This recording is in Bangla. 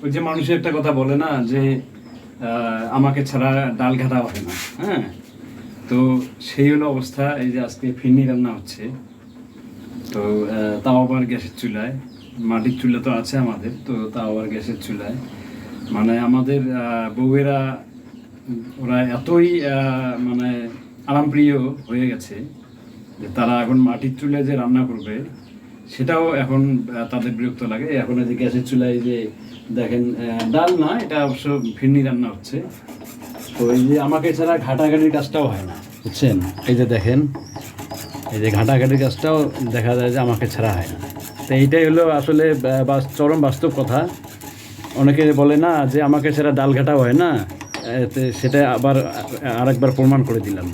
ওই যে মানুষের একটা কথা বলে না যে আমাকে ছাড়া ডাল ঘাটা হয় না, হ্যাঁ। তো সেই হলো অবস্থা। এই যে আজকে ফিরনি রান্না হচ্ছে, তো তাও আবার গ্যাসের চুলায়। মাটির চুলা তো আছে আমাদের, তো তাও আবার গ্যাসের চুলায়। মানে আমাদের বউয়েরা ওরা এতই মানে আরামপ্রিয় হয়ে গেছে যে তারা এখন মাটির চুলায় যে রান্না করবে সেটাও এখন তাদের বিরক্ত লাগে। এখন এই যে গ্যাসের চুলায় যে দেখেন, ডাল না, এটা অবশ্য ফিরনি রান্না হচ্ছে। তো এই যে আমাকে ছাড়া ঘাটাঘাটির কাজটাও হয় না, বুঝছেন। এই যে দেখেন, এই যে ঘাটাঘাটির কাজটাও দেখা যায় যে আমাকে ছাড়া হয় না। তো এইটাই হলো আসলে চরম বাস্তব কথা। অনেকে বলে না যে আমাকে ছাড়া ডাল ঘাটাও হয় না, সেটা আবার আরেকবার প্রমাণ করে দিলাম।